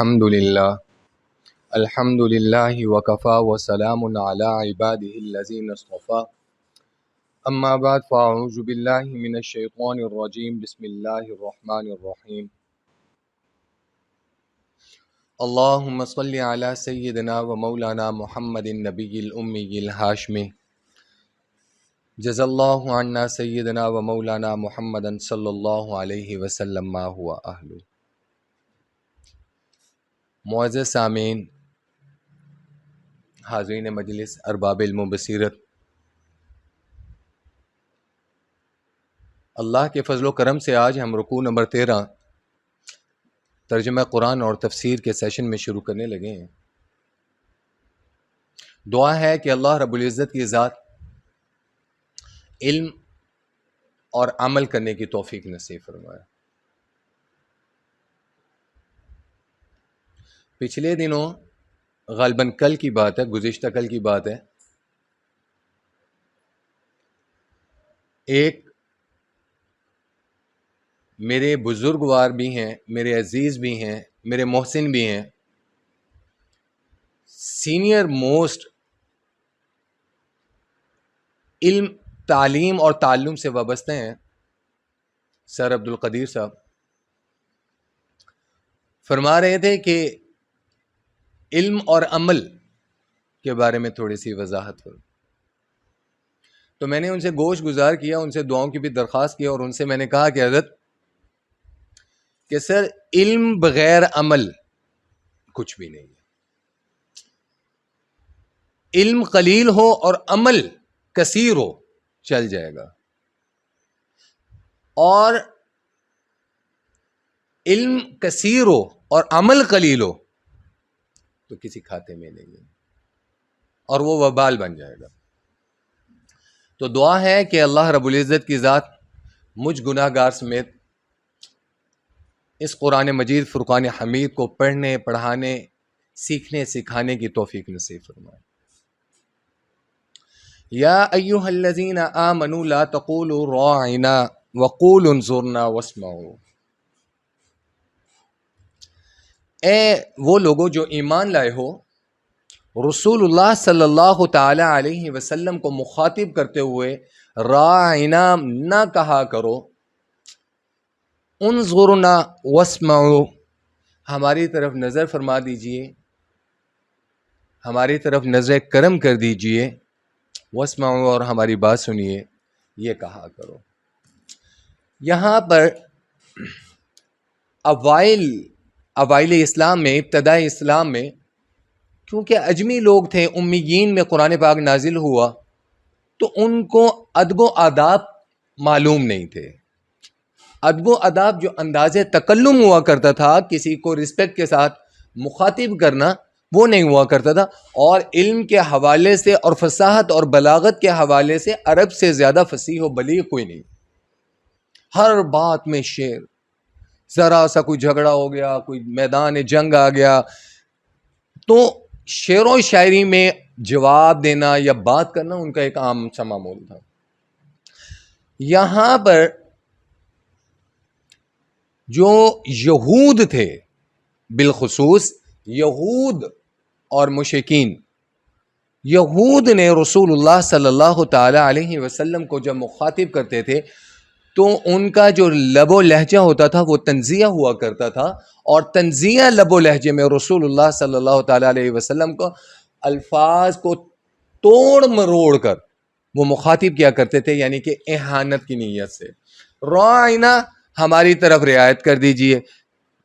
الحمد للہ وکفا وسلام علی عباده الذین اصطفى اما بعد فاعوذ باللہ من الشیطان الرجیم بسم اللہ الرحمن الرحیم اللہم صل علی سیدنا و مولانا محمد النبی الامی الہاشمی جزا اللہ عنا سیدنا و مولانا محمد صلی اللہ علیہ وسلم ما ہوا اہلو۔ معزز سامعین، حاضرین مجلس، ارباب علم و بصیرت، اللہ کے فضل و کرم سے آج ہم رکوع نمبر 13 ترجمہ قرآن اور تفسیر کے سیشن میں شروع کرنے لگے ہیں۔ دعا ہے کہ اللہ رب العزت کی ذات علم اور عمل کرنے کی توفیق نصیب فرمائے۔ پچھلے دنوں غالباً کل کی بات ہے، گزشتہ کل کی بات ہے، ایک میرے بزرگوار بھی ہیں، میرے عزیز بھی ہیں، میرے محسن بھی ہیں، سینئر موسٹ علم، تعلیم اور تعلم سے وابستہ ہیں، سر عبدالقدیر صاحب فرما رہے تھے کہ علم اور عمل کے بارے میں تھوڑی سی وضاحت کرو۔ تو میں نے ان سے گوش گزار کیا، ان سے دعاؤں کی بھی درخواست کی، اور ان سے میں نے کہا کہ حضرت کہ سر علم بغیر عمل کچھ بھی نہیں ہے، علم قلیل ہو اور عمل کثیر ہو چل جائے گا، اور علم کثیر ہو اور عمل قلیل ہو تو کسی کھاتے میں نہیں ہے، اور وہ وبال بن جائے گا۔ تو دعا ہے کہ اللہ رب العزت کی ذات مجھ گناہ گار سمیت اس قرآن مجید فرقان حمید کو پڑھنے، پڑھانے، سیکھنے، سکھانے کی توفیق نصیب فرمائے۔ یا ایھا الذین آمنوا لا تقولوا راعنا وقولوا انظرنا واسمعوا۔ اے وہ لوگوں جو ایمان لائے ہو، رسول اللہ صلی اللہ تعالی علیہ وسلم کو مخاطب کرتے ہوئے راعنا نہ کہا کرو، انظرنا واسمعوا، ہماری طرف نظر فرما دیجئے، ہماری طرف نظر کرم کر دیجئے، واسمعوا، اور ہماری بات سنیے، یہ کہا کرو۔ یہاں پر اوائل اسلام میں، ابتدائی اسلام میں، کیونکہ اجمی لوگ تھے، امیین میں قرآن پاک نازل ہوا، تو ان کو ادب و آداب معلوم نہیں تھے۔ ادب و آداب جو انداز تکلم ہوا کرتا تھا، کسی کو رسپیکٹ کے ساتھ مخاطب کرنا، وہ نہیں ہوا کرتا تھا، اور علم کے حوالے سے اور فصاحت اور بلاغت کے حوالے سے عرب سے زیادہ فصیح و بلیغ کوئی نہیں۔ ہر بات میں شعر، ذرا سا کوئی جھگڑا ہو گیا، کوئی میدان جنگ آ گیا تو شعر و شاعری میں جواب دینا یا بات کرنا ان کا ایک عام سا معمول تھا۔ یہاں پر جو یہود تھے، بالخصوص یہود اور مشرکین، یہود نے رسول اللہ صلی اللہ تعالی علیہ وسلم کو جب مخاطب کرتے تھے تو ان کا جو لب و لہجہ ہوتا تھا وہ تنزیہ ہوا کرتا تھا، اور تنزیہ لب و لہجے میں رسول اللہ صلی اللہ تعالی علیہ وسلم کو الفاظ کو توڑ مروڑ کر وہ مخاطب کیا کرتے تھے، یعنی کہ اہانت کی نیت سے، راعنا، ہماری طرف رعایت کر دیجئے،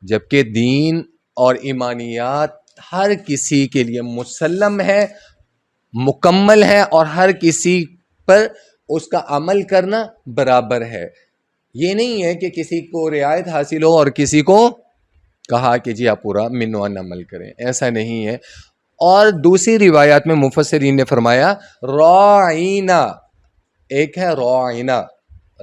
جبکہ دین اور ایمانیات ہر کسی کے لیے مسلم ہے، مکمل ہے، اور ہر کسی پر اس کا عمل کرنا برابر ہے۔ یہ نہیں ہے کہ کسی کو رعایت حاصل ہو اور کسی کو کہا کہ جی آپ پورا منوان عمل کریں، ایسا نہیں ہے۔ اور دوسری روایات میں مفسرین نے فرمایا راعینا، ایک ہے راعینا،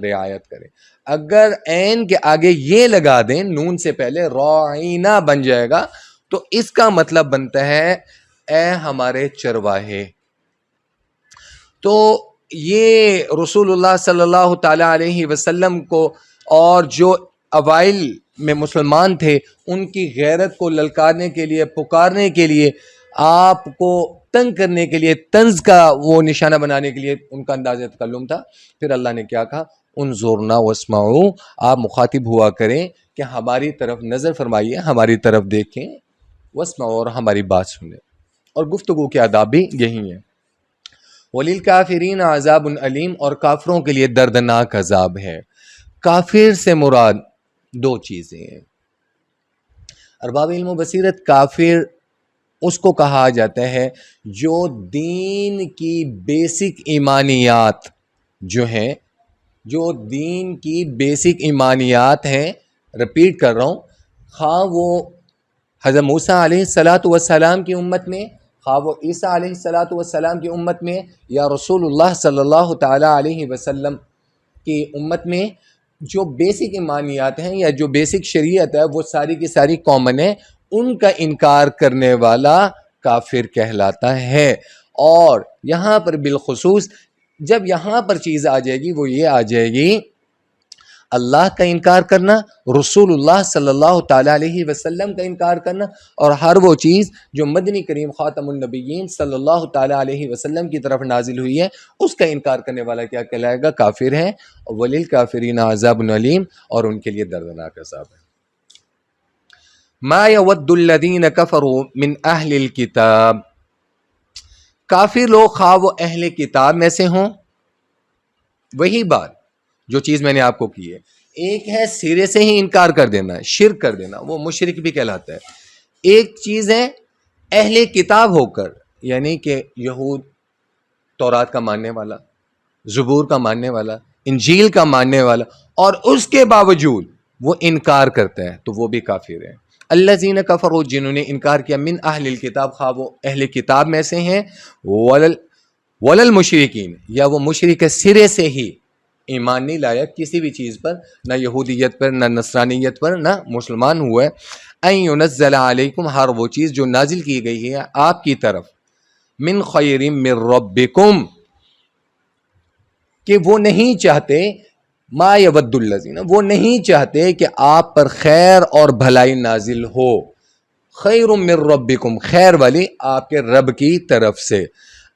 رعایت کریں، اگر عین کے آگے یہ لگا دیں نون سے پہلے راعینا بن جائے گا، تو اس کا مطلب بنتا ہے اے ہمارے چرواہے۔ تو یہ رسول اللہ صلی اللہ تعالی علیہ وسلم کو اور جو اوائل میں مسلمان تھے ان کی غیرت کو للکارنے کے لیے، پکارنے کے لیے، آپ کو تنگ کرنے کے لیے، طنز کا وہ نشانہ بنانے کے لیے ان کا انداز تکلم تھا. پھر اللہ نے کیا کہا؟ انظرنا واسمعوا، آپ مخاطب ہوا کریں کہ ہماری طرف نظر فرمائیے، ہماری طرف دیکھیں، واسمعوا، اور ہماری بات سنیں. اور گفتگو کے آداب بھی یہی ہیں. وَلِلْكَافِرِينَ عَذَابٌ علیم، اور کافروں کے لیے دردناک عذاب ہے. کافر سے مراد دو چیزیں ہیں. ارباب علم و بصیرت، کافر اس کو کہا جاتا ہے جو دین کی بیسک ایمانیات جو ہیں، جو دین کی بیسک ایمانیات ہیں، رپیٹ کر رہا ہوں، خواہ وہ حضرت موسیٰ علیہ السلام کی امت میں، خواہ وہ عیسیٰ علیہ السلام کی امت میں، یا رسول اللہ صلی اللہ تعالیٰ علیہ وسلم کی امت میں، جو بیسک ایمانیات ہیں یا جو بیسک شریعت ہے وہ ساری کی ساری کامن ہے، ان کا انکار کرنے والا کافر کہلاتا ہے. اور یہاں پر بالخصوص جب یہاں پر چیز آ جائے گی وہ یہ آ جائے گی اللہ کا انکار کرنا، رسول اللہ صلی اللہ تعالیٰ علیہ وسلم کا انکار کرنا، اور ہر وہ چیز جو مدنی کریم خاتم النبیین صلی اللہ تعالیٰ علیہ وسلم کی طرف نازل ہوئی ہے اس کا انکار کرنے والا کیا کہلائے گا؟ کافر ہے. وَلِلْكَافِرِينَ عَذَابٌ علیم، اور ان کے لیے دردناک عذاب ہے. مَا يَوَدُّ الَّذِينَ كَفَرُوا مِنْ أَهْلِ الْكِتَابِ، کافر لوگ خواہ وہ اہل کتاب میں سے ہوں، وہی بات جو چیز میں نے آپ کو کی ہے. ایک ہے سرے سے ہی انکار کر دینا، شرک کر دینا، وہ مشرک بھی کہلاتا ہے. ایک چیز ہے اہل کتاب ہو کر، یعنی کہ یہود تورات کا ماننے والا، زبور کا ماننے والا، انجیل کا ماننے والا، اور اس کے باوجود وہ انکار کرتا ہے تو وہ بھی کافر ہے. الذین کفروا، جنہوں نے انکار کیا، من اہل الکتاب، خواہ وہ اہل کتاب میں سے ہیں، وللمشرکین، یا وہ مشرک سرے سے ہی ایمان نہیں لایا کسی بھی چیز پر، نہ یہودیت پر، نہ نصرانیت پر، نہ مسلمان ہوئے. ان ینزل علیکم، ہر وہ چیز جو نازل کی گئی ہے آپ کی طرف، من خیر من ربکم، کہ وہ نہیں چاہتے، ما یود الذین، وہ نہیں چاہتے کہ آپ پر خیر اور بھلائی نازل ہو. خیر من ربکم، خیر والی آپ کے رب کی طرف سے.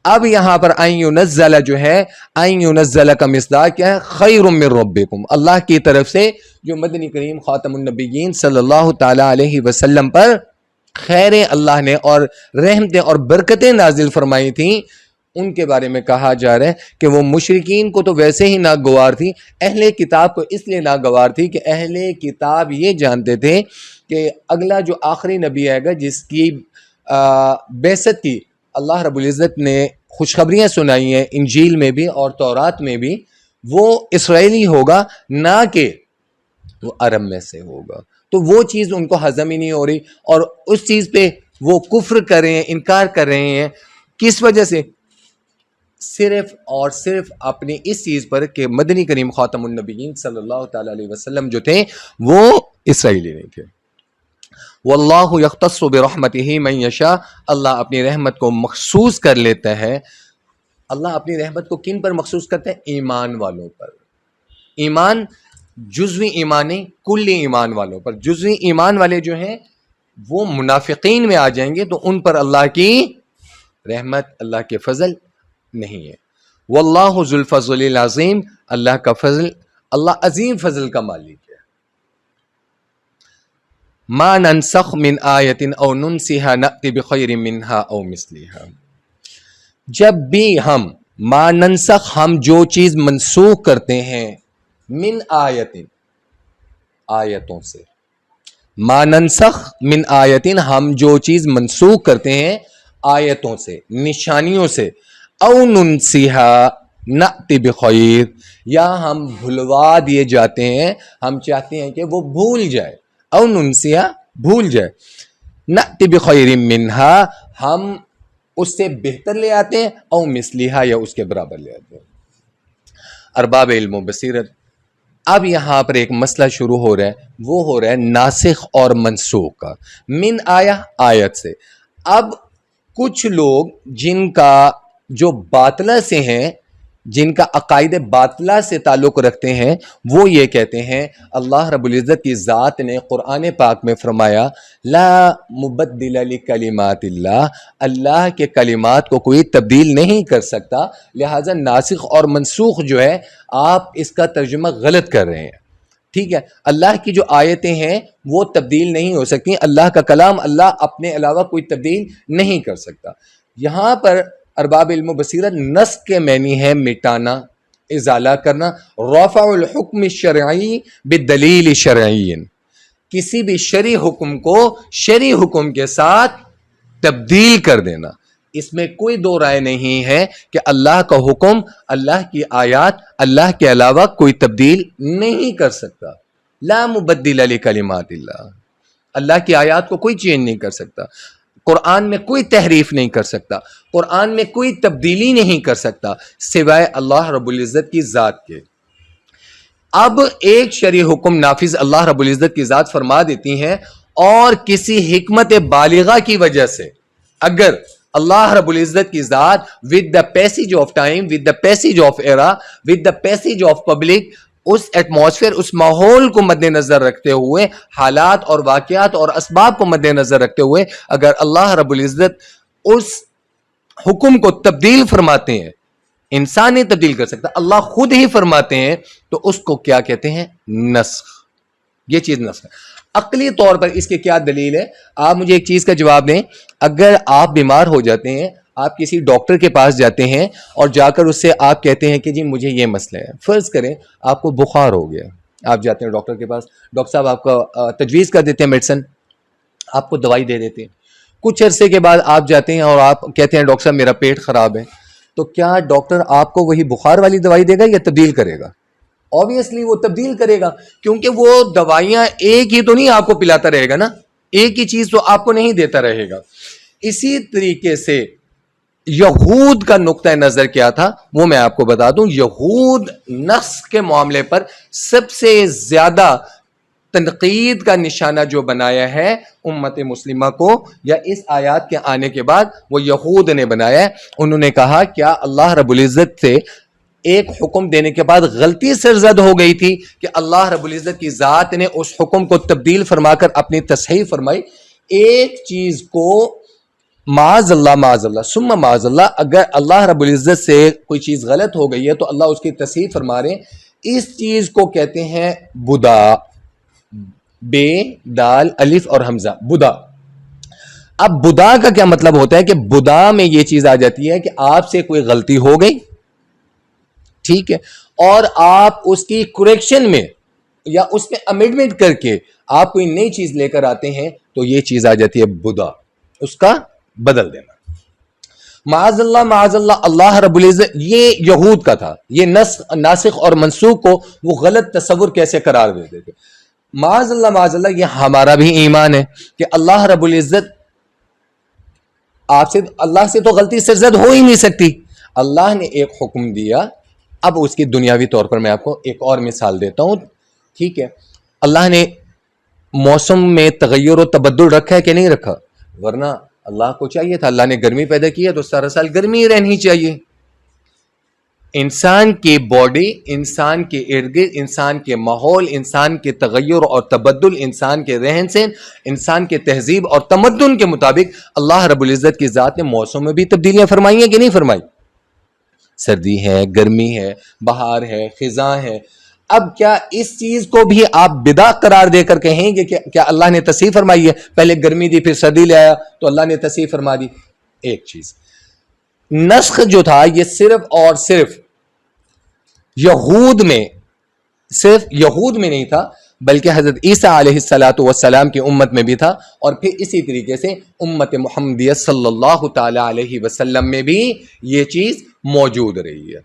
اب یہاں پر ان ینزل جو ہے، ان ینزل کا مصداق کیا ہے؟ خیر من ربکم، اللہ کی طرف سے جو مدنی کریم خاتم النبیین صلی اللہ تعالی علیہ وسلم پر خیریں اللہ نے اور رحمتیں اور برکتیں نازل فرمائی تھیں، ان کے بارے میں کہا جا رہا ہے کہ وہ مشرکین کو تو ویسے ہی ناگوار تھی، اہل کتاب کو اس لیے ناگوار تھی کہ اہل کتاب یہ جانتے تھے کہ اگلا جو آخری نبی آئے گا جس کی بعثت کی اللہ رب العزت نے خوشخبریاں سنائی ہیں انجیل میں بھی اور تورات میں بھی، وہ اسرائیلی ہوگا، نہ کہ وہ عرب میں سے ہوگا. تو وہ چیز ان کو ہضم ہی نہیں ہو رہی، اور اس چیز پہ وہ کفر کر رہے ہیں، انکار کر رہے ہیں. کس وجہ سے؟ صرف اور صرف اپنی اس چیز پر کہ مدنی کریم خاتم النبیین صلی اللہ تعالی علیہ وسلم جو تھے وہ اسرائیلی نہیں تھے. واللہ یختص برحمتہ من یشاء، اللہ اپنی رحمت کو مخصوص کر لیتا ہے. اللہ اپنی رحمت کو کن پر مخصوص کرتا ہے؟ ایمان والوں پر. ایمان جزوی ایمان نہیں، کلی ایمان والوں پر. جزوی ایمان والے جو ہیں وہ منافقین میں آ جائیں گے تو ان پر اللہ کی رحمت، اللہ کے فضل نہیں ہے. واللہ ذو الفضل العظیم، اللہ کا فضل، اللہ عظیم فضل کا مالک ہے. ما ننسخ من آیت او ننسها نأتی بخیر منها او مثلها، جب بھی ہم، ما ننسخ، ہم جو چیز منسوخ کرتے ہیں، من آیت، آیتوں سے، ما ننسخ من آیت، ہم جو چیز منسوخ کرتے ہیں آیتوں سے، نشانیوں سے، او ننسها نأتی بخیر، یا ہم بھلوا دیے جاتے ہیں، ہم چاہتے ہیں کہ وہ بھول جائے، او ننسیہ بھول جائے، نأتی بخیر منہا، ہم اس سے بہتر لے آتے ہیں، او مثلیہا، یا اس کے برابر لے آتے ہیں. ارباب علم و بصیرت، اب یہاں پر ایک مسئلہ شروع ہو رہا ہے، وہ ہو رہا ہے ناسخ اور منسوخ کا. من آیا، آیت سے. اب کچھ لوگ جن کا جو باطلہ سے ہیں جن کا عقائد باطلہ سے تعلق رکھتے ہیں، وہ یہ کہتے ہیں اللہ رب العزت کی ذات نے قرآن پاک میں فرمایا لا مبدل لکلمات اللہ، اللہ کے کلمات کو کوئی تبدیل نہیں کر سکتا، لہٰذا ناسخ اور منسوخ جو ہے آپ اس کا ترجمہ غلط کر رہے ہیں. ٹھیک ہے، اللہ کی جو آیتیں ہیں وہ تبدیل نہیں ہو سکتی، اللہ کا کلام اللہ اپنے علاوہ کوئی تبدیل نہیں کر سکتا. یہاں پر ارباب علم و بصیرت نسخ کے معنی ہے مٹانا، ازالہ کرنا، رفع الحکم الشرعی بالدلیل شرعی، کسی بھی شرعی حکم کو شرعی حکم کے ساتھ تبدیل کر دینا. اس میں کوئی دو رائے نہیں ہے کہ اللہ کا حکم، اللہ کی آیات اللہ کے علاوہ کوئی تبدیل نہیں کر سکتا. لا مبدل لکلمات اللہ، اللہ کی آیات کو کوئی چینج نہیں کر سکتا، قرآن میں کوئی تحریف نہیں کر سکتا، قرآن میں کوئی تبدیلی نہیں کر سکتا سوائے اللہ رب العزت کی ذات کے. اب ایک شرعی حکم نافذ اللہ رب العزت کی ذات فرما دیتی ہیں، اور کسی حکمت بالغہ کی وجہ سے اگر اللہ رب العزت کی ذات with the passage of time, with the passage of era, with the passage of public، اس ایٹماسفیئر، اس ماحول کو مد نظر رکھتے ہوئے، حالات اور واقعات اور اسباب کو مد نظر رکھتے ہوئے اگر اللہ رب العزت اس حکم کو تبدیل فرماتے ہیں، انسان نہیں تبدیل کر سکتا، اللہ خود ہی فرماتے ہیں، تو اس کو کیا کہتے ہیں؟ نسخ. یہ چیز نسخ ہے. عقلی طور پر اس کے کیا دلیل ہے؟ آپ مجھے ایک چیز کا جواب دیں. اگر آپ بیمار ہو جاتے ہیں، آپ کسی ڈاکٹر کے پاس جاتے ہیں اور جا کر اس سے آپ کہتے ہیں کہ جی مجھے یہ مسئلہ ہے، فرض کریں آپ کو بخار ہو گیا، آپ جاتے ہیں ڈاکٹر کے پاس، ڈاکٹر صاحب آپ کا تجویز کر دیتے ہیں میڈیسن، آپ کو دوائی دے دیتے ہیں. کچھ عرصے کے بعد آپ جاتے ہیں اور آپ کہتے ہیں ڈاکٹر صاحب میرا پیٹ خراب ہے، تو کیا ڈاکٹر آپ کو وہی بخار والی دوائی دے گا یا تبدیل کرے گا؟ obviously وہ تبدیل کرے گا، کیونکہ وہ دوائیاں ایک ہی تو نہیں آپ کو پلاتا رہے گا نا، ایک ہی چیز تو آپ کو نہیں دیتا رہے گا. اسی طریقے سے یہود کا نقطہ نظر کیا تھا وہ میں آپ کو بتا دوں. یہود نسخ کے معاملے پر سب سے زیادہ تنقید کا نشانہ جو بنایا ہے امت مسلمہ کو، یا اس آیات کے آنے کے بعد وہ یہود نے بنایا ہے. انہوں نے کہا کیا اللہ رب العزت سے ایک حکم دینے کے بعد غلطی سرزد ہو گئی تھی کہ اللہ رب العزت کی ذات نے اس حکم کو تبدیل فرما کر اپنی تصحیح فرمائی. ایک چیز کو معاذ اللہ ثم معاذ اللہ، اگر اللہ رب العزت سے کوئی چیز غلط ہو گئی ہے تو اللہ اس کی تصحیح فرما رہے ہیں. اس چیز کو کہتے ہیں بدا، بے دال الف اور حمزہ، بدا. اب بدا کا کیا مطلب ہوتا ہے کہ بدا میں یہ چیز آ جاتی ہے کہ آپ سے کوئی غلطی ہو گئی، ٹھیک ہے، اور آپ اس کی کریکشن میں یا اس میں امینڈمنٹ کر کے آپ کوئی نئی چیز لے کر آتے ہیں تو یہ چیز آ جاتی ہے بدا، اس کا بدل دینا. معاذ اللہ اللہ رب العزت، یہ یہود کا تھا، یہ ناسخ اور منسوخ کو وہ غلط تصور کیسے قرار دیتے تھے. معاذ اللہ یہ ہمارا بھی ایمان ہے کہ اللہ رب العزت آپ سے، اللہ سے تو غلطی سرزد ہو ہی نہیں سکتی. اللہ نے ایک حکم دیا. اب اس کی دنیاوی طور پر میں آپ کو ایک اور مثال دیتا ہوں، ٹھیک ہے. اللہ نے موسم میں تغیر و تبدل رکھا ہے کہ نہیں رکھا؟ ورنہ اللہ کو چاہیے تھا، اللہ نے گرمی پیدا کی ہے تو سارا سال گرمی ہی رہنی چاہیے. انسان کی باڈی، انسان کے ارد گرد، انسان کے ماحول، انسان کے تغیر اور تبدل، انسان کے رہن سہن، انسان کے تہذیب اور تمدن کے مطابق اللہ رب العزت کی ذات نے موسم میں بھی تبدیلیاں فرمائی ہیں کہ نہیں فرمائی؟ سردی ہے، گرمی ہے، بہار ہے، خزاں ہے. اب کیا اس چیز کو بھی آپ بدعہ قرار دے کر کہیں گے کہ کیا اللہ نے تصحیح فرمائی ہے؟ پہلے گرمی دی پھر سردی لے آیا تو اللہ نے تصحیح فرما دی. ایک چیز نسخ جو تھا یہ صرف اور صرف یہود میں نہیں تھا، بلکہ حضرت عیسیٰ علیہ السلام کی امت میں بھی تھا، اور پھر اسی طریقے سے امت محمدیہ صلی اللہ تعالی علیہ وسلم میں بھی یہ چیز موجود رہی ہے.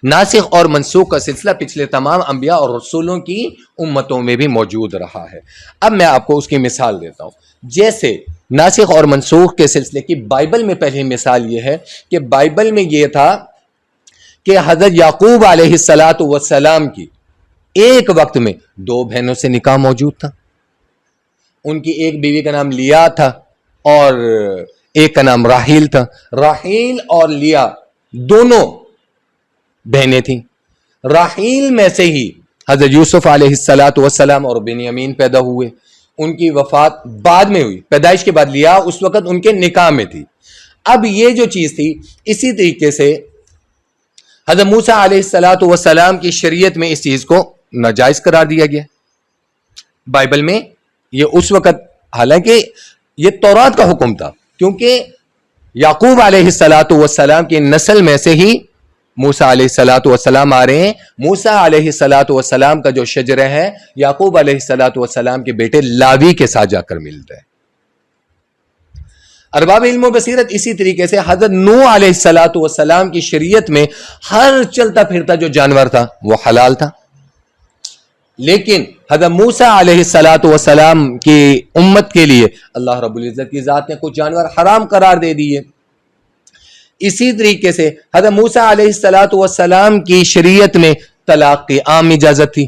ناسخ اور منسوخ کا سلسلہ پچھلے تمام انبیاء اور رسولوں کی امتوں میں بھی موجود رہا ہے. اب میں آپ کو اس کی مثال دیتا ہوں. جیسے ناسخ اور منسوخ کے سلسلے کی بائبل میں پہلی مثال یہ ہے کہ بائبل میں یہ تھا کہ حضرت یعقوب علیہ السلام کی ایک وقت میں 2 بہنوں سے نکاح موجود تھا. ان کی ایک بیوی کا نام لیا تھا اور ایک کا نام راحیل تھا. راحیل اور لیا دونوں بہنیں تھیں. راحیل میں سے ہی حضرت یوسف علیہ السلام اور بنیامین پیدا ہوئے. ان کی وفات بعد میں ہوئی, پیدائش کے بعد لیا اس وقت ان کے نکاح میں تھی. اب یہ جو چیز تھی, اسی طریقے سے حضرت موسیٰ علیہ السلام کی شریعت میں اس چیز کو ناجائز قرار دیا گیا بائبل میں. یہ اس وقت, حالانکہ یہ تورات کا حکم تھا, کیونکہ یعقوب علیہ السلام کی نسل میں سے ہی موسیٰ علیہ السلام آ رہے ہیں. موسیٰ علیہ السلام کا جو شجرہ ہے یعقوب علیہ السلام کے بیٹے لاوی کے ساتھ جا کر ملتا ہے. ارباب علم و بصیرت اسی طریقے سے حضرت نوح علیہ السلام کی شریعت میں ہر چلتا پھرتا جو جانور تھا وہ حلال تھا, لیکن حضرت موسیٰ علیہ السلام کی امت کے لیے اللہ رب العزت کی ذات نے کچھ جانور حرام قرار دے دیے. اسی طریقے سے حضرت موسیٰ علیہ السلام کی شریعت میں طلاق کی عام اجازت تھی,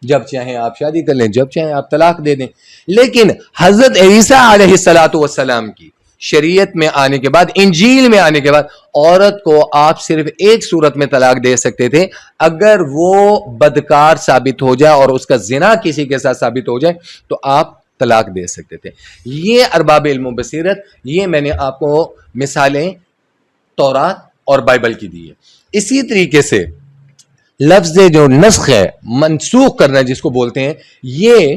جب چاہیں آپ شادی کر لیں, جب چاہیں آپ طلاق دے دیں. لیکن حضرت عیسیٰ علیہ السلام کی شریعت میں آنے کے بعد, انجیل میں آنے کے بعد, عورت کو آپ صرف ایک صورت میں طلاق دے سکتے تھے, اگر وہ بدکار ثابت ہو جائے اور اس کا زنا کسی کے ساتھ ثابت ہو جائے تو آپ طلاق دے سکتے تھے. یہ ارباب علم و بصیرت, یہ میں نے آپ کو مثالیں تورات اور بائبل کی دی ہے. اسی طریقے سے لفظ جو نسخ ہے, منسوخ کرنا جس کو بولتے ہیں, یہ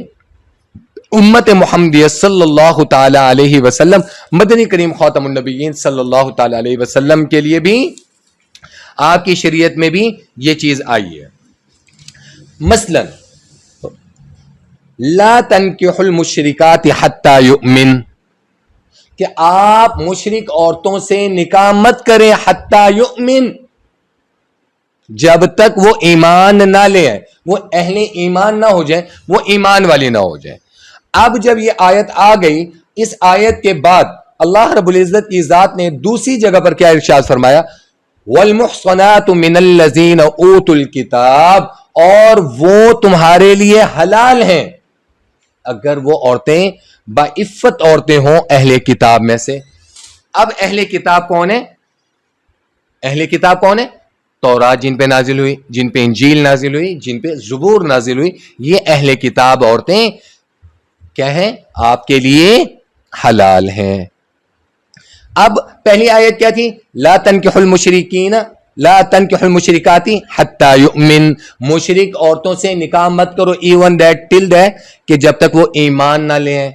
امت محمدیہ صلی اللہ تعالی علیہ وسلم, مدنی کریم خاتم النبیین صلی اللہ تعالی علیہ وسلم کے لیے بھی, آپ کی شریعت میں بھی یہ چیز آئی ہے. مثلا لا تنکحوا المشرکات حتی یؤمن, کہ آپ مشرک عورتوں سے نکاح مت کریں حتی یؤمن, جب تک وہ ایمان نہ لے آئے, وہ اہل ایمان نہ ہو جائیں, وہ ایمان والی نہ ہو جائیں. اب جب یہ آیت آ گئی, اس آیت کے بعد اللہ رب العزت کی ذات نے دوسری جگہ پر کیا ارشاد فرمایا, والمحصنات من الذین اوتوا الکتاب, اور وہ تمہارے لیے حلال ہیں اگر وہ عورتیں باعفت عورتیں ہوں اہل کتاب میں سے. اب اہل کتاب کون ہے؟ اہل کتاب کون ہے؟ تورات جن پہ نازل ہوئی, جن پہ انجیل نازل ہوئی, جن پہ زبور نازل ہوئی, یہ اہل کتاب عورتیں کیا ہیں؟ آپ کے لیے حلال ہیں. اب پہلی آیت کیا تھی؟ لا تنکحوا المشرکین لا تنکحوا المشرکات حتی یؤمن, مشرک عورتوں سے نکاح مت کرو ایون دیٹ ٹل دے کہ جب تک وہ ایمان نہ لے آئیں.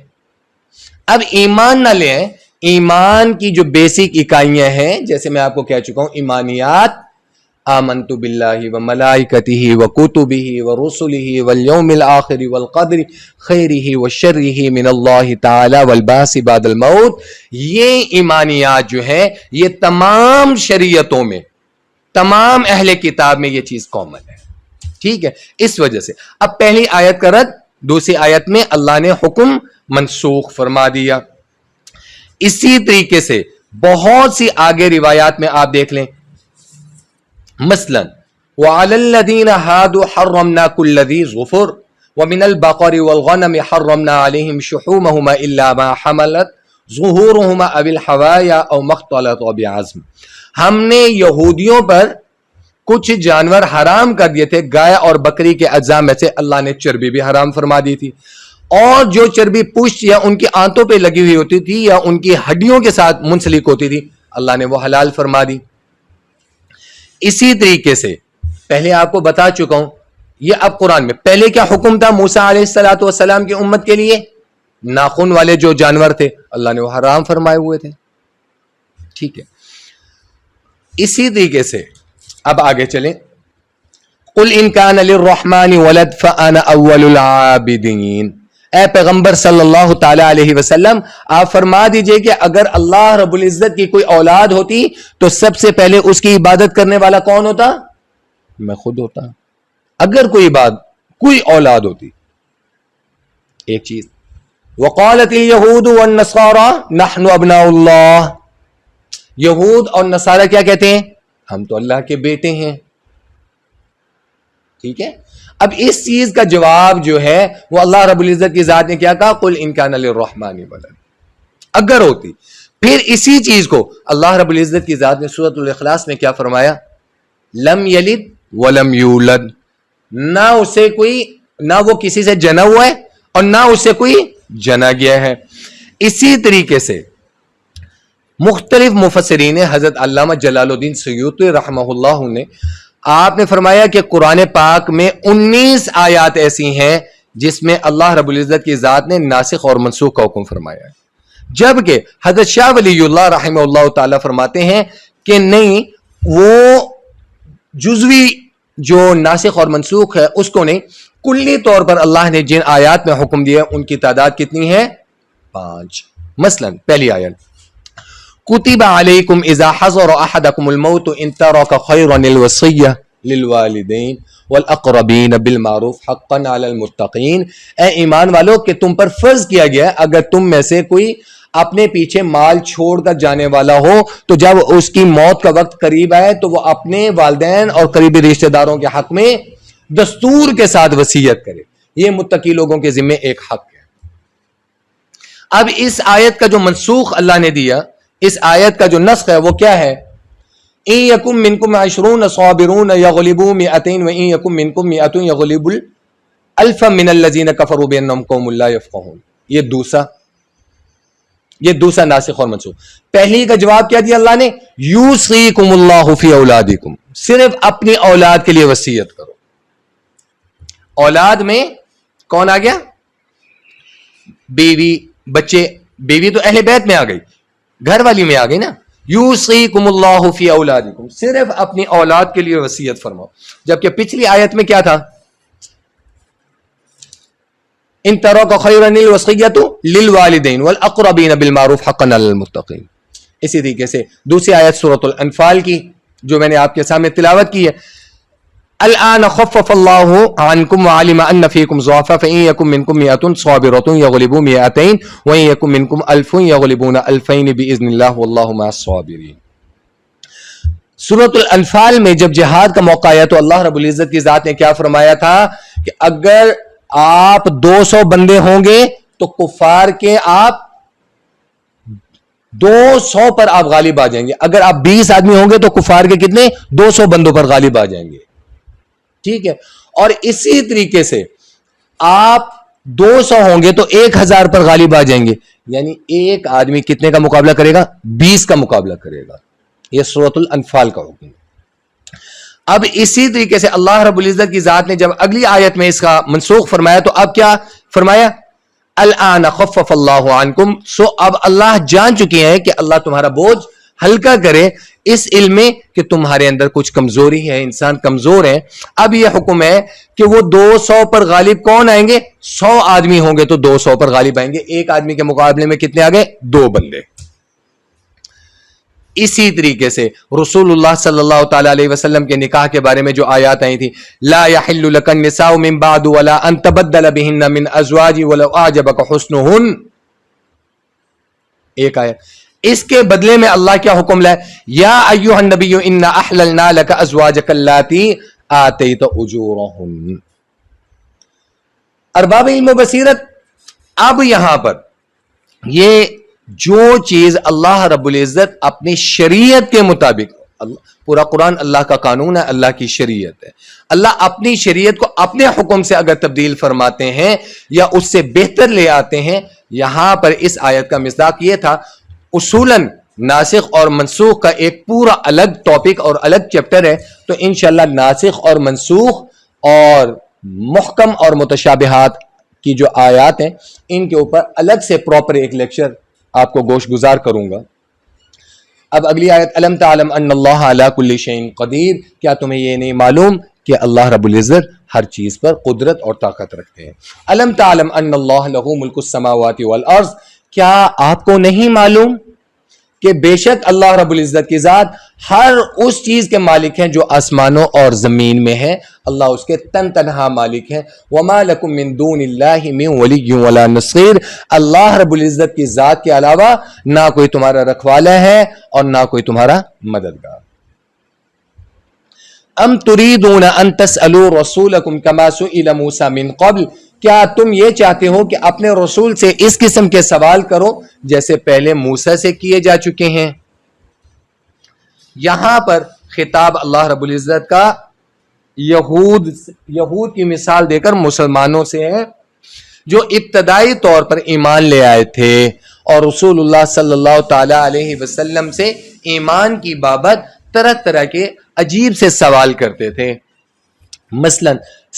اب ایمان نہ لے آئیں, ایمان کی جو بیسک اکائیاں ہیں, جیسے میں آپ کو کہہ چکا ہوں, ایمانیات, آمنت باللہ وملائکتہ وکتبہ ورسلہ والیوم الآخر والقدر خیرہ وشرہ من اللہ تعالی والبعث بعد الموت. یہ ایمانیات جو ہے یہ تمام شریعتوں میں, تمام اہل کتاب میں یہ چیز کامن ہے. ٹھیک ہے, اس وجہ سے اب پہلی آیت کا رد دوسری آیت میں اللہ نے حکم منسوخ فرما دیا. اسی طریقے سے بہت سی آگے روایات میں آپ دیکھ لیں, مثلا وعلى الذين هادوا حرمنا كل ذي ظفر ومن البقر والغنم حرمنا عليهم شحومهما الا ما حملت ظهورهما او الحوايا او ما اختلط بعظم. ہم نے یہودیوں پر کچھ جانور حرام کر دیے تھے, گائے اور بکری کے اجزاء میں سے اللہ نے چربی بھی حرام فرما دی تھی, اور جو چربی پشت یا ان کی آنتوں پہ لگی ہوئی ہوتی تھی یا ان کی ہڈیوں کے ساتھ منسلک ہوتی تھی اللہ نے وہ حلال فرما دی. اسی طریقے سے پہلے آپ کو بتا چکا ہوں, یہ اب قرآن میں پہلے کیا حکم تھا موسیٰ علیہ السلام کی امت کے لیے, ناخن والے جو جانور تھے اللہ نے وہ حرام فرمائے ہوئے تھے. ٹھیک ہے, اسی طریقے سے اب آگے چلیں. قل ان کان للرحمن ولد فانا اول العابدین, اے پیغمبر صلی اللہ تعالی علیہ وسلم آپ فرما دیجئے کہ اگر اللہ رب العزت کی کوئی اولاد ہوتی تو سب سے پہلے اس کی عبادت کرنے والا کون ہوتا؟ میں خود ہوتا. اگر کوئی اولاد ہوتی. ایک چیز, وقالت اليہود والنصارى نحن ابناء اللہ, یہود اور نصارہ کیا کہتے ہیں؟ ہم تو اللہ کے بیٹے ہیں. ٹھیک ہے, اب اس چیز کا جواب جو ہے وہ اللہ رب العزت کی ذات نے کیا کہا, قل ان کان للرحمن ولد, اگر ہوتی. پھر اسی چیز کو اللہ رب العزت کی ذات نے سورۃ الاخلاص میں کیا فرمایا, لم یلد ولم یولد، نہ اسے کوئی، نہ وہ کسی سے جنا ہوا ہے اور نہ اسے کوئی جنا گیا ہے. اسی طریقے سے مختلف مفسرین، حضرت علامہ جلال الدین سیوطی رحمہ اللہ نے، آپ نے فرمایا کہ قرآن پاک میں 19 آیات ایسی ہیں جس میں اللہ رب العزت کی ذات نے ناسخ اور منسوخ کا حکم فرمایا ہے، جبکہ حضرت شاہ ولی اللہ رحمہ اللہ تعالی فرماتے ہیں کہ نہیں، وہ جزوی جو ناسخ اور منسوخ ہے اس کو نہیں، کلی طور پر اللہ نے جن آیات میں حکم دیا ان کی تعداد کتنی ہے؟ 5. مثلا پہلی آیت، کتب علیکم اذا حضر احدکم الموت ان ترک خیرا الوصیہ للوالدین والاقربین بالمعروف حقا علی المتقین. اے ایمان والو کہ تم پر فرض کیا گیا ہے اگر تم میں سے کوئی اپنے پیچھے مال چھوڑ کر جانے والا ہو تو جب اس کی موت کا وقت قریب آئے تو وہ اپنے والدین اور قریبی رشتہ داروں کے حق میں دستور کے ساتھ وصیت کرے. یہ متقی لوگوں کے ذمہ ایک حق ہے. اب اس آیت کا جو منسوخ اللہ نے دیا، اس آیت کا جو نسخ ہے وہ کیا ہے؟ ان یکم منکم 20 صابرون یغلبوا 200 وان یکم منکم 100 یغلبوا الف من الذین کفروا بانہم قوم لا یفقہون. یہ دوسرا ناسخ اور منسوخ. پہلی کا جواب کیا دیا اللہ نے؟ یوصیکم اللہ فی اولادکم، صرف اپنی اولاد کے لیے وصیت کرو. اولاد میں کون آ گیا؟ بیوی، بچے. بیوی تو اہل بیت میں آ گئی، گھر والی میں آ گئی نا. یوصیکم اللہ فی اولادکم، صرف اپنی اولاد کے لیے وصیت فرماؤ. جبکہ پچھلی آیت میں کیا تھا؟ ان ترک خیرا الوصیۃ للوالدین والاقربین بالمعروف حقا علی المتقین. اسی طریقے سے دوسری آیت سورۃ الانفال کی جو میں نے آپ کے سامنے تلاوت کی ہے، الآن خفف اللہ عنکم وعلم ان فیکم ضعفا فإن یکن منکم 100 صابرۃ یغلبوا 200 وإن یکن منکم 1000 یغلبون 2000 بإذن اللہ واللہ مع الصابرین. سورۃ الانفال میں جب جہاد کا موقع آیا تو اللہ رب العزت کی ذات نے کیا فرمایا تھا کہ اگر آپ 200 بندے ہوں گے تو کفار کے آپ 200 پر آپ غالب آ جائیں گے. اگر آپ 20 آدمی ہوں گے تو کفار کے کتنے؟ 200 بندوں پر غالب آ جائیں گے. ٹھیک ہے. اور اسی طریقے سے آپ 200 ہوں گے تو 1000 پر غالب آ جائیں گے. یعنی ایک آدمی کتنے کا مقابلہ کرے گا؟ 20 کا مقابلہ کرے گا. یہ سورۃ الانفال کا حکم ہے. اب اسی طریقے سے اللہ رب العزت کی ذات نے جب اگلی آیت میں اس کا منسوخ فرمایا تو اب کیا فرمایا؟ الآن خفف اللہ عنکم. سو اب اللہ جان چکے ہیں کہ اللہ تمہارا بوجھ ہلکا کرے اس علم میں کہ تمہارے اندر کچھ کمزوری ہے، انسان کمزور ہے. اب یہ حکم ہے کہ وہ 200 پر غالب کون آئیں گے؟ 100 آدمی ہوں گے تو 200 پر غالب آئیں گے. ایک آدمی کے مقابلے میں کتنے آ گئے؟ 2 بندے. اسی طریقے سے رسول اللہ صلی اللہ تعالی علیہ وسلم کے نکاح کے بارے میں جو آیات آئی تھی، لا يحل لك النساء من بعد ولا ان تبدل بهن من ازواج ولو اعجبك حسنهن. ایک آیت. اس کے بدلے میں اللہ کیا حکم لائے؟ یا ایھا النبی انا احللنا لك ازواجك اللاتي آتيت اجورهن. ارباب علم و بصیرت، اب یہاں پر یہ جو چیز اللہ رب العزت اپنی شریعت کے مطابق، پورا قرآن اللہ کا قانون ہے، اللہ کی شریعت ہے. اللہ اپنی شریعت کو اپنے حکم سے اگر تبدیل فرماتے ہیں یا اس سے بہتر لے آتے ہیں، یہاں پر اس آیت کا مصداق یہ تھا. اصولاً ناسخ اور منسوخ کا ایک پورا الگ ٹاپک اور الگ چیپٹر ہے، تو انشاءاللہ ناسخ اور منسوخ اور محکم اور متشابہات کی جو آیات ہیں ان کے اوپر الگ سے پراپر ایک لیکچر آپ کو گوش گزار کروں گا. اب اگلی آیت، الم تعلم ان اللہ علی کل شیء قدیر. کیا تمہیں یہ نہیں معلوم کہ اللہ رب العزت ہر چیز پر قدرت اور طاقت رکھتے ہیں؟ الم تعلم ان اللہ لہ ملک السماوات والارض. کیا آپ کو نہیں معلوم کہ بے شک اللہ رب العزت کی ذات ہر اس چیز کے مالک ہیں جو آسمانوں اور زمین میں ہے. اللہ اس کے تنہا مالک ہیں. وما لکم من دون اللہ من ولی ولا نصیر. اللہ رب العزت کی ذات کے علاوہ نہ کوئی تمہارا رکھوالا ہے اور نہ کوئی تمہارا مددگار. ام تريدون ان تسألوا رسولكم كما سئل موسى من قبل. کیا تم یہ چاہتے ہو کہ اپنے رسول سے اس قسم کے سوال کرو جیسے پہلے موسیٰ سے کیے جا چکے ہیں؟ یہاں پر خطاب اللہ رب العزت کا یہود کی مثال دے کر مسلمانوں سے ہے جو ابتدائی طور پر ایمان لے آئے تھے اور رسول اللہ صلی اللہ تعالی علیہ وسلم سے ایمان کی بابت طرح طرح کے عجیب سے سوال کرتے تھے. مثلا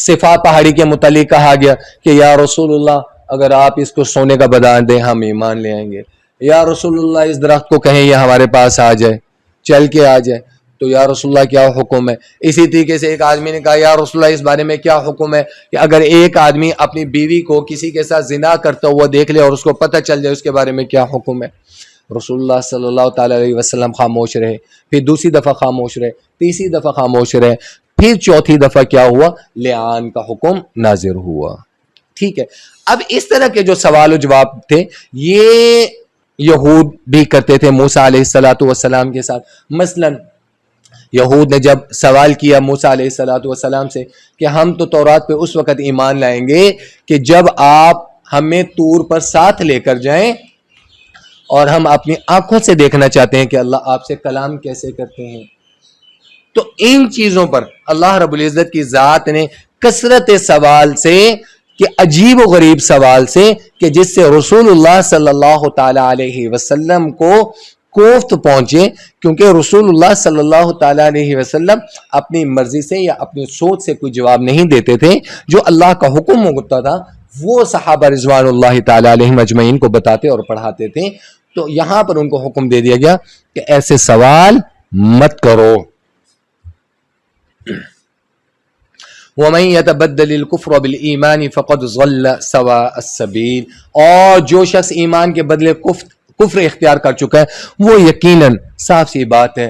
صفا پہاڑی کے متعلق کہا گیا کہ یا رسول اللہ اگر آپ اس کو سونے کا بدان دیں ہم ایمان لے آئیں گے. یا رسول اللہ اس درخت کو کہیں یہ ہمارے پاس آ جائے, چل کے آ جائے, تو یا رسول اللہ کیا حکم ہے. اسی طریقے سے ایک آدمی نے کہا یا رسول اللہ اس بارے میں کیا حکم ہے کہ اگر ایک آدمی اپنی بیوی کو کسی کے ساتھ زنا کرتا ہوا دیکھ لے اور اس کو پتہ چل جائے اس کے بارے میں کیا حکم ہے. رسول اللہ صلی اللہ تعالی علیہ وسلم خاموش رہے, پھر دوسری دفعہ خاموش رہے, تیسری دفعہ خاموش رہے, پھر چوتھی دفعہ کیا ہوا, لعان کا حکم نازل ہوا. ٹھیک ہے. اب اس طرح کے جو سوال و جواب تھے یہ یہود بھی کرتے تھے موسیٰ علیہ السلام کے ساتھ. مثلا یہود نے جب سوال کیا موسیٰ علیہ السلام سے کہ ہم تو تورات پہ اس وقت ایمان لائیں گے کہ جب آپ ہمیں طور پر ساتھ لے کر جائیں اور ہم اپنی آنکھوں سے دیکھنا چاہتے ہیں کہ اللہ آپ سے کلام کیسے کرتے ہیں. تو ان چیزوں پر اللہ رب العزت کی ذات نے کثرت سوال سے کہ عجیب و غریب سوال سے کہ جس سے رسول اللہ صلی اللہ تعالی علیہ وسلم کو کوفت پہنچے, کیونکہ رسول اللہ صلی اللہ تعالی علیہ وسلم اپنی مرضی سے یا اپنی سوچ سے کوئی جواب نہیں دیتے تھے. جو اللہ کا حکم ہوتا تھا وہ صحابہ رضوان اللہ تعالی علیہم اجمعین کو بتاتے اور پڑھاتے تھے. تو یہاں پر ان کو حکم دے دیا گیا کہ ایسے سوال مت کرو. وَمَن يَتَبَدَّلِ الْكُفْرَ بِالْإِيمَانِ فَقَدْ ضَلَّ سَوَاءَ السَّبِيلِ, اور جو شخص ایمان کے بدلے کفر اختیار کر چکا ہے وہ یقیناً صاف سی بات ہے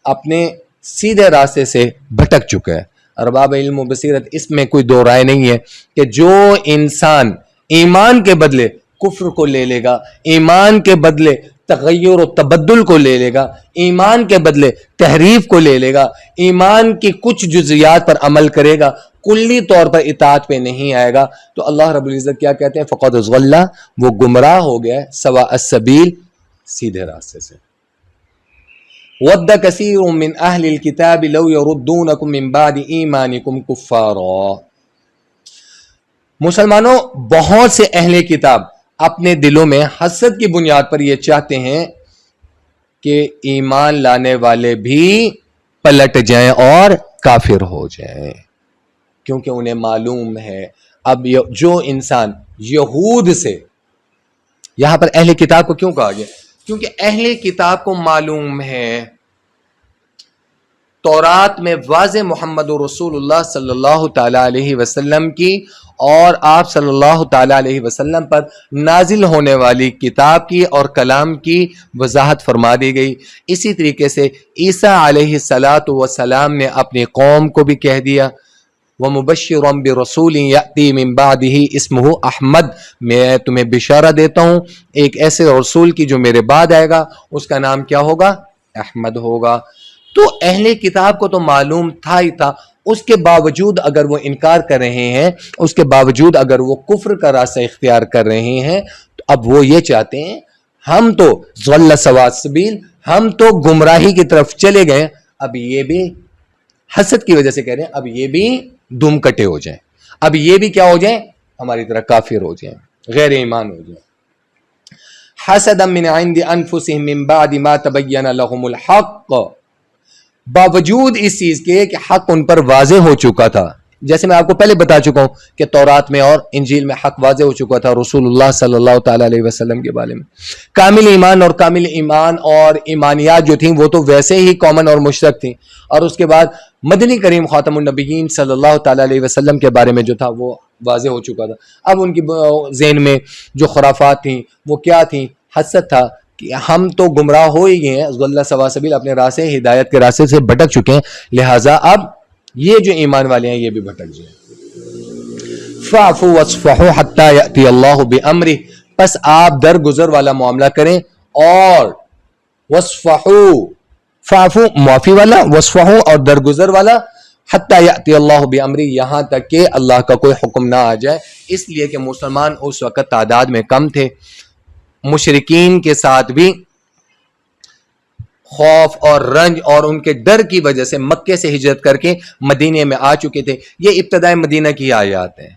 اپنے سیدھے راستے سے بھٹک چکا ہے. ارباب علم و بصیرت اس میں کوئی دو رائے نہیں ہے کہ جو انسان ایمان کے بدلے کفر کو لے لے گا, ایمان کے بدلے تغیر و تبدل کو لے لے گا, ایمان کے بدلے تحریف کو لے لے گا, ایمان کی کچھ جزیات پر عمل کرے گا, کلی طور پر اطاعت پہ نہیں آئے گا, تو اللہ رب العزت کیا کہتے ہیں, فقد ضل, وہ گمراہ ہو گیا سواء السبیل, سیدھے راستے سے. ود کثیر من اہل الکتاب لو یردونکم من بعد ایمانکم کفارا, مسلمانوں بہت سے اہل کتاب اپنے دلوں میں حسد کی بنیاد پر یہ چاہتے ہیں کہ ایمان لانے والے بھی پلٹ جائیں اور کافر ہو جائیں, کیونکہ انہیں معلوم ہے. اب جو انسان یہود سے, یہاں پر اہل کتاب کو کیوں کہا گیا, کیونکہ اہل کتاب کو معلوم ہے تورات میں واضح محمد رسول اللہ صلی اللہ تعالی علیہ وسلم کی اور آپ صلی اللہ تعالی علیہ وسلم پر نازل ہونے والی کتاب کی اور کلام کی وضاحت فرما دی گئی. اسی طریقے سے عیسیٰ علیہ السلام نے اپنی قوم کو بھی کہہ دیا وَمُبَشِّرًا بِرَسُولٍ يَأْتِي مِن بَعْدِهِ اسْمُهُ احمد, میں تمہیں بشارہ دیتا ہوں ایک ایسے رسول کی جو میرے بعد آئے گا, اس کا نام کیا ہوگا, احمد ہوگا. تو اہل کتاب کو تو معلوم تھا ہی تھا, اس کے باوجود اگر وہ انکار کر رہے ہیں, اس کے باوجود اگر وہ کفر کا راستہ اختیار کر رہے ہیں, تو اب وہ یہ چاہتے ہیں ہم تو ضل سواء السبیل, ہم تو گمراہی کی طرف چلے گئے, اب یہ بھی حسد کی وجہ سے کہہ رہے ہیں اب یہ بھی دم کٹے ہو جائیں, اب یہ بھی کیا ہو جائیں, ہماری طرح کافر ہو جائیں, غیر ایمان ہو جائیں. حسدا من عند انفسهم من بعد ما تبین لهم الحق, باوجود اس چیز کے کہ حق ان پر واضح ہو چکا تھا. جیسے میں آپ کو پہلے بتا چکا ہوں کہ تورات میں اور انجیل میں حق واضح ہو چکا تھا رسول اللہ صلی اللہ تعالی علیہ وسلم کے بارے میں. کامل ایمان اور ایمانیات جو تھیں وہ تو ویسے ہی کامن اور مشترک تھیں, اور اس کے بعد مدنی کریم خاتم النبیین صلی اللہ تعالی علیہ وسلم کے بارے میں جو تھا وہ واضح ہو چکا تھا. اب ان کی ذہن میں جو خرافات تھیں وہ کیا تھیں, حسد تھا کہ ہم تو گمراہ ہو ہی گئے ہیں, ضل سواء سبیل, اپنے راستے ہدایت کے راستے سے بھٹک چکے ہیں, لہٰذا اب یہ جو ایمان والے ہیں یہ بھی بھٹک جائیں. فَاعْفُوا وَاصْفَحُوا حَتَّى يَأْتِيَ اللَّهُ بِأَمْرِهِ, پس آپ درگزر والا معاملہ کریں, اور وَاصْفَحُوا, فَاعْفُوا معافی والا, وَاصْفَحُوا اور درگزر والا, حَتَّى يَأْتِيَ اللَّهُ بِأَمْرِهِ یہاں تک کہ اللہ کا کوئی حکم نہ آ جائے. اس لیے کہ مسلمان اس وقت تعداد میں کم تھے, مشرکین کے ساتھ بھی خوف اور رنج اور ان کے ڈر کی وجہ سے مکے سے ہجرت کر کے مدینے میں آ چکے تھے. یہ ابتدائی مدینہ کی آیات ہیں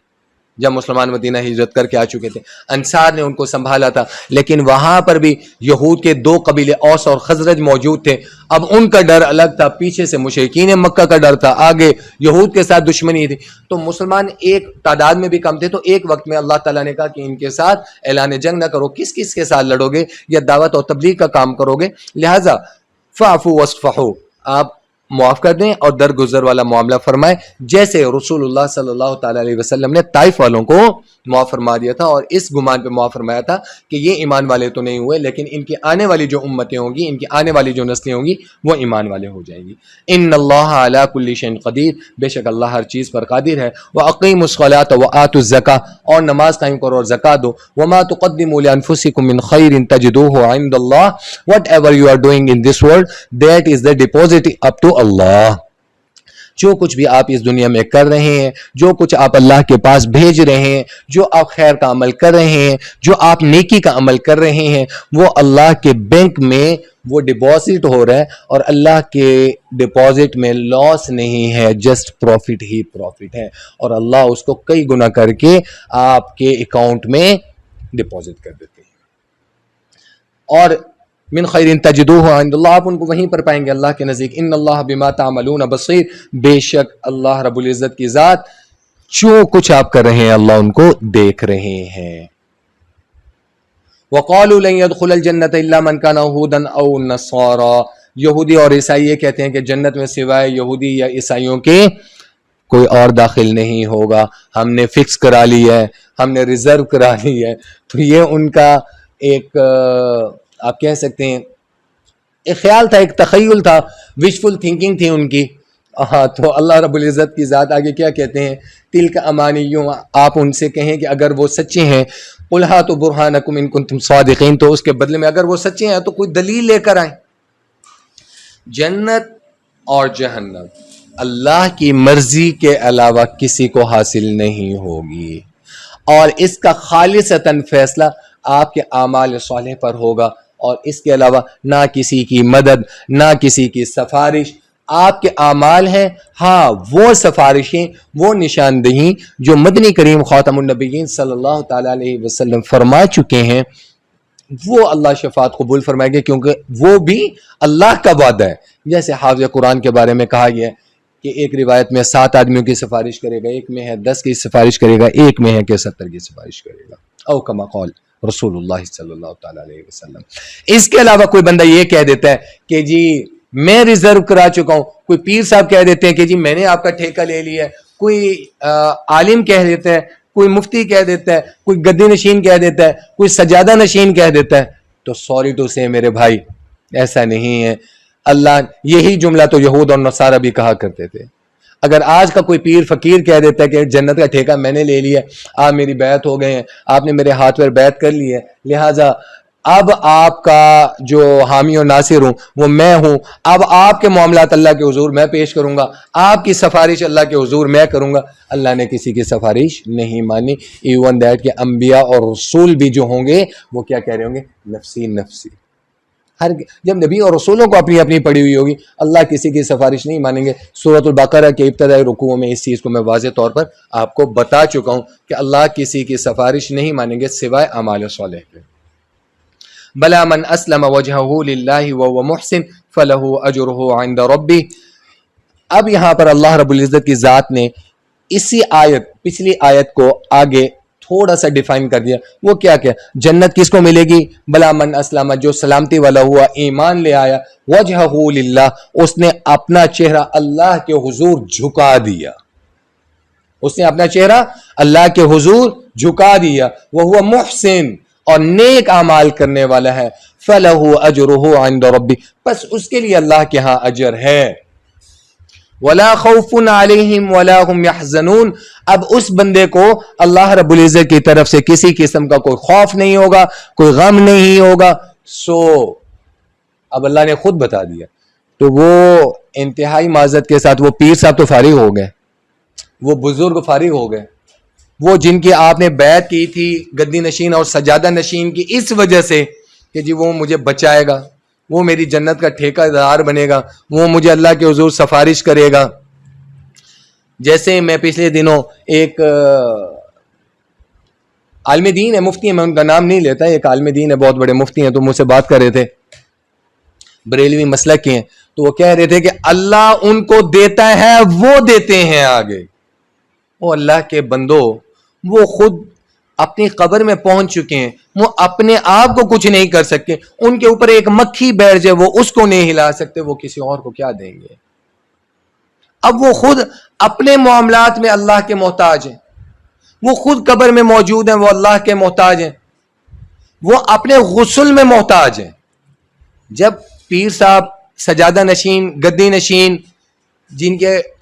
جب مسلمان مدینہ ہجرت کر کے آ چکے تھے. انصار نے ان کو سنبھالا تھا، لیکن وہاں پر بھی یہود کے دو قبیلے اوس اور خزرج موجود تھے. اب ان کا ڈر الگ تھا، پیچھے سے مشرکین مکہ کا ڈر تھا، آگے یہود کے ساتھ دشمنی تھی. تو مسلمان ایک تعداد میں بھی کم تھے. تو ایک وقت میں اللہ تعالیٰ نے کہا کہ ان کے ساتھ اعلان جنگ نہ کرو، کس کس کے ساتھ لڑو گے یا دعوت اور تبلیغ کا کام کرو گے، لہٰذا فاعفوا واصفحوا، آپ معاف کر دیں اور درگزر والا معاملہ فرمائیں، جیسے رسول اللہ صلی اللہ تعالی علیہ وسلم نے طائف والوں کو معاف فرما دیا تھا اور اس گمان پہ معاف فرمایا تھا کہ یہ ایمان والے تو نہیں ہوئے، لیکن ان کی آنے والی جو امتیں ہوں گی، ان کی آنے والی جو نسلیں ہوں گی، وہ ایمان والے ہو جائیں گی. ان اللہ علی کل شیء قدیر، بے شک اللہ ہر چیز پر قادر ہے. واقیموا الصلاۃ وآتوا الزکاۃ، اور نماز قائم کرو اور زکات دو. وما تقدموا لانفسکم من خیر تجدوه عند اللہ، whatever you are doing in this world, that is the deposit up to اللہ. جو کچھ بھی آپ اس دنیا میں کر رہے ہیں، جو کچھ آپ اللہ کے پاس بھیج رہے ہیں، جو آپ خیر کا عمل کر رہے ہیں، جو آپ نیکی کا عمل کر رہے ہیں، وہ اللہ کے بینک میں وہ ڈپازٹ ہو رہا ہے، اور اللہ کے ڈپازٹ میں لاس نہیں ہے، جسٹ پروفٹ ہی پروفٹ ہے، اور اللہ اس کو کئی گنا کر کے آپ کے اکاؤنٹ میں ڈپازٹ کر دیتے ہیں. اور من خیر تجدوه عند اللہ، آپ ان کو وہیں پر پائیں گے اللہ کے نزدیک. ان اللہ بما تعملون بصیر، بے شک اللہ رب العزت کی ذات جو کچھ آپ کر رہے ہیں اللہ ان کو دیکھ رہے ہیں. وقالوا لن يدخل الجنة الا من كان هودا او نصارى، یہودی اور عیسائی یہ کہتے ہیں کہ جنت میں سوائے یہودی یا عیسائیوں کے کوئی اور داخل نہیں ہوگا، ہم نے فکس کرا لی ہے، ہم نے ریزرو کرا لی ہے. تو یہ ان کا ایک آپ کہہ سکتے ہیں ایک خیال تھا، ایک تخیل تھا، وشفل تھنکنگ تھی ان کی. تو اللہ رب العزت کی ذات آگے کیا کہتے ہیں، تلک امانیوں، آپ ان سے کہیں کہ اگر وہ سچے ہیں، قل ہاتوا برہانکم ان کنتم صادقین، تو اس کے بدلے میں اگر وہ سچے ہیں تو کوئی دلیل لے کر آئیں. جنت اور جہنم اللہ کی مرضی کے علاوہ کسی کو حاصل نہیں ہوگی، اور اس کا خالصتاً فیصلہ آپ کے اعمال صالح پر ہوگا، اور اس کے علاوہ نہ کسی کی مدد، نہ کسی کی سفارش. آپ کے اعمال ہیں، ہاں وہ سفارشیں، وہ نشاندہی جو مدنی کریم خاتم النبیین صلی اللہ تعالی علیہ وسلم فرما چکے ہیں، وہ اللہ شفاعت قبول فرمائے گے، کیونکہ وہ بھی اللہ کا وعدہ ہے. جیسے حافظ قرآن کے بارے میں کہا گیا ہے کہ ایک روایت میں 7 آدمیوں کی سفارش کرے گا، ایک میں ہے 10 کی سفارش کرے گا، ایک میں ہے کہ 70 کی سفارش کرے گا. او کما قال رسول اللہ صلی اللہ تعالی علیہ وسلم. اس کے علاوہ کوئی بندہ یہ کہہ دیتا ہے کہ جی میں ریزرو کرا چکا ہوں، کوئی پیر صاحب کہہ دیتے ہیں کہ جی میں نے آپ کا ٹھیکہ لے لیا ہے، کوئی عالم کہہ دیتا ہے، کوئی مفتی کہہ دیتا ہے، کوئی گدی نشین کہہ دیتا ہے، کوئی سجادہ نشین کہہ دیتا ہے، تو سوری ٹو سے میرے بھائی ایسا نہیں ہے. اللہ یہی جملہ تو یہود اور نصارہ بھی کہا کرتے تھے. اگر آج کا کوئی پیر فقیر کہہ دیتا ہے کہ جنت کا ٹھیکہ میں نے لے لیا، آپ میری بیعت ہو گئے ہیں، آپ نے میرے ہاتھ پر بیعت کر لی ہے، لہٰذا اب آپ کا جو حامی و ناصر ہوں وہ میں ہوں، اب آپ کے معاملات اللہ کے حضور میں پیش کروں گا، آپ کی سفارش اللہ کے حضور میں کروں گا. اللہ نے کسی کی سفارش نہیں مانی. ایون دیٹ کہ انبیاء اور رسول بھی جو ہوں گے وہ کیا کہہ رہے ہوں گے، نفسی نفسی. جب نبی اور رسولوں کو اپنی اپنی پڑی ہوئی ہوگی، اللہ کسی کی سفارش نہیں مانیں گے. سورۃ البقرہ کے ابتدائی رکوعوں میں اس چیز کو میں واضح طور پر آپ کو بتا چکا ہوں کہ اللہ کسی کی سفارش نہیں مانیں گے سوائے اعمال صالح کے. بلا من اسلم وجهه للہ وهو محسن فله اجرہ عند ربہ. اب یہاں پر اللہ رب العزت کی ذات نے اسی آیت، پچھلی آیت کو آگے تھوڑا سا ڈیفائن کر دیا. وہ کیا جنت کس کو ملے گی؟ بلا من اسلم، جو سلامتی والا ہوا، ایمان لے آیا، وجہہ للہ، اس نے اپنا چہرہ اللہ کے حضور جھکا دیا، اس نے اپنا چہرہ اللہ کے حضور جھکا دیا. وہ محسن، اور نیک اعمال کرنے والا ہے. فلہ اجرہ عند ربہ، پس اس کے لیے اللہ کے ہاں اجر ہے. ولا خوف علیہم ولا هم يحزنون، اب اس بندے کو اللہ رب العزت کی طرف سے کسی قسم کا کوئی خوف نہیں ہوگا، کوئی غم نہیں ہوگا. اب اللہ نے خود بتا دیا. تو وہ انتہائی معذرت کے ساتھ وہ پیر صاحب تو فارغ ہو گئے، وہ بزرگ فارغ ہو گئے، وہ جن کی آپ نے بیعت کی تھی گدی نشین اور سجادہ نشین کی اس وجہ سے کہ جی وہ مجھے بچائے گا، وہ میری جنت کا ٹھیکہ دار بنے گا، وہ مجھے اللہ کے حضور سفارش کرے گا. جیسے میں پچھلے دنوں ایک عالم دین ہے، مفتی ہیں، میں ان کا نام نہیں لیتا، ایک عالم دین ہے، بہت بڑے مفتی ہیں، تو مجھ سے بات کر رہے تھے، بریلوی مسلک کے ہیں، تو وہ کہہ رہے تھے کہ اللہ ان کو دیتا ہے، وہ دیتے ہیں آگے. وہ اللہ کے بندو، وہ خود اپنی قبر میں پہنچ چکے ہیں، وہ اپنے آپ کو کچھ نہیں کر سکتے، ان کے اوپر ایک مکھی بیٹھ جائے وہ اس کو نہیں ہلا سکتے، وہ کسی اور کو کیا دیں گے. اب وہ خود اپنے معاملات میں اللہ کے محتاج ہیں، وہ خود قبر میں موجود ہیں، وہ اللہ کے محتاج ہیں، وہ اپنے غسل میں محتاج ہیں. جب پیر صاحب سجادہ نشین، گدی نشین،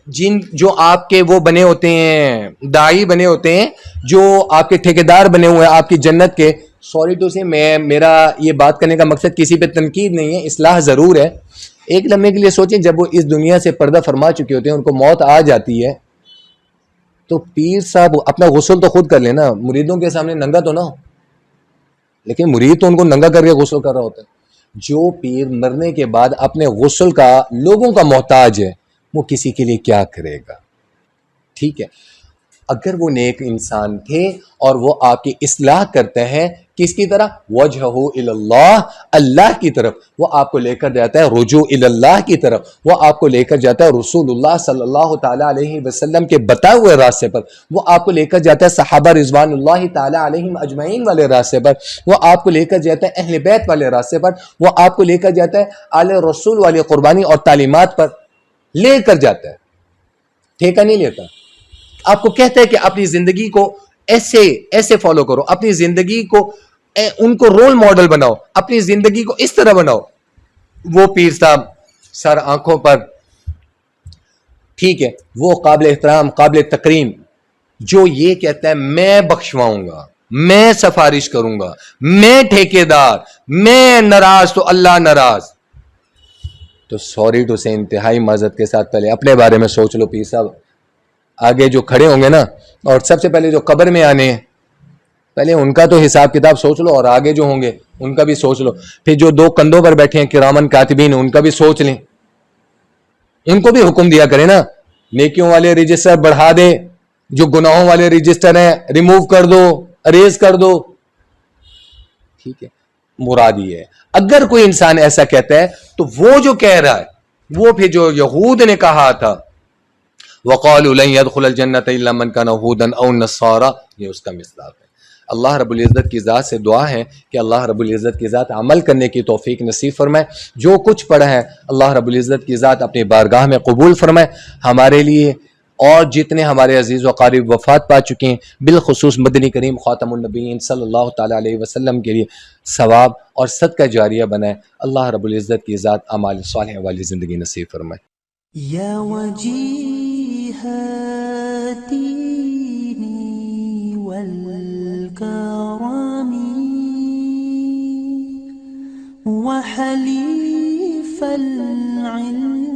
جن جو آپ کے وہ بنے ہوتے ہیں، داعی بنے ہوتے ہیں، جو آپ کے ٹھیکیدار بنے ہوئے ہیں آپ کی جنت کے، سوری ٹو سے میرا یہ بات کرنے کا مقصد کسی پہ تنقید نہیں ہے، اصلاح ضرور ہے. ایک لمحے کے لیے سوچیں، جب وہ اس دنیا سے پردہ فرما چکے ہوتے ہیں، ان کو موت آ جاتی ہے، تو پیر صاحب اپنا غسل تو خود کر لینا، مریدوں کے سامنے ننگا تو نہ ہو. لیکن مرید تو ان کو ننگا کر کے غسل کر رہا ہوتا ہے. جو پیر مرنے کے بعد اپنے غسل کا لوگوں کا محتاج ہے، وہ کسی کے لیے کیا کرے گا؟ ٹھیک ہے، اگر وہ نیک انسان تھے اور وہ آپ کی اصلاح کرتے ہیں، کس کی طرح؟ وجہہ اللہ، اللہ کی طرف، وہ آپ کو لے کر جاتا ہے رجوع اللہ کی طرف، وہ آپ کو لے کر جاتا ہے رسول اللہ صلی اللہ تعالی علیہ وسلم کے بتائے ہوئے راستے پر، وہ آپ کو لے کر جاتا ہے صحابہ رضوان اللہ تعالی علیہم اجمعین والے راستے پر، وہ آپ کو لے کر جاتا ہے اہل بیت والے راستے پر، وہ آپ کو لے کر جاتا ہے آل رسول والی قربانی اور تعلیمات پر لے کر جاتا ہے. ٹھیکہ نہیں لیتا، آپ کو کہتا ہے کہ اپنی زندگی کو ایسے فالو کرو، اپنی زندگی کو ان کو رول ماڈل بناؤ، اپنی زندگی کو اس طرح بناؤ. وہ پیر صاحب سر آنکھوں پر، ٹھیک ہے، وہ قابل احترام، قابل تکریم، جو یہ کہتا ہے میں بخشواؤں گا، میں سفارش کروں گا، میں ٹھیکیدار، میں ناراض تو اللہ ناراض. تو سوری ٹو سے انتہائی معذرت کے ساتھ پہلے اپنے بارے میں سوچ لو. پیر صاحب آگے جو کھڑے ہوں گے نا، اور سب سے پہلے جو قبر میں آنے ہیں، پہلے ان کا تو حساب کتاب سوچ لو، اور آگے جو ہوں گے ان کا بھی سوچ لو. پھر جو دو کندھوں پر بیٹھے ہیں کرامن کاتبین، ان کا بھی سوچ لیں، ان کو بھی حکم دیا کریں نا، نیکیوں والے رجسٹر بڑھا دے، جو گناہوں والے رجسٹر ہیں ریموو کر دو، اریز کر دو. ٹھیک ہے، مراد یہ ہے. اگر کوئی انسان ایسا کہتا ہے تو وہ جو کہہ رہا ہے، وہ پھر جو یہود نے کہا تھا وَقَالُوا لَن يَدْخُلَ الْجَنَّةَ إِلَّا مَنْ كَانَ هُودًا أَوْ نَصَارَىٰ، یہ اس کا مصداق ہے. اللہ رب العزت کی ذات سے دعا ہے کہ اللہ رب العزت کی ذات عمل کرنے کی توفیق نصیب فرمائے. جو کچھ پڑھا ہے اللہ رب العزت کی ذات اپنی بارگاہ میں قبول فرمائے. ہمارے لیے اور جتنے ہمارے عزیز و قارب وفات پا چکے ہیں، بالخصوص مدنی کریم خاتم النبیین صلی اللہ تعالیٰ علیہ وسلم کے لیے ثواب اور صدقہ جاریہ بنائے. اللہ رب العزت کی ذات اعمال صالحہ والی زندگی نصیب فرمائے. یا وجیہ دینی والکرم وحلیف العلم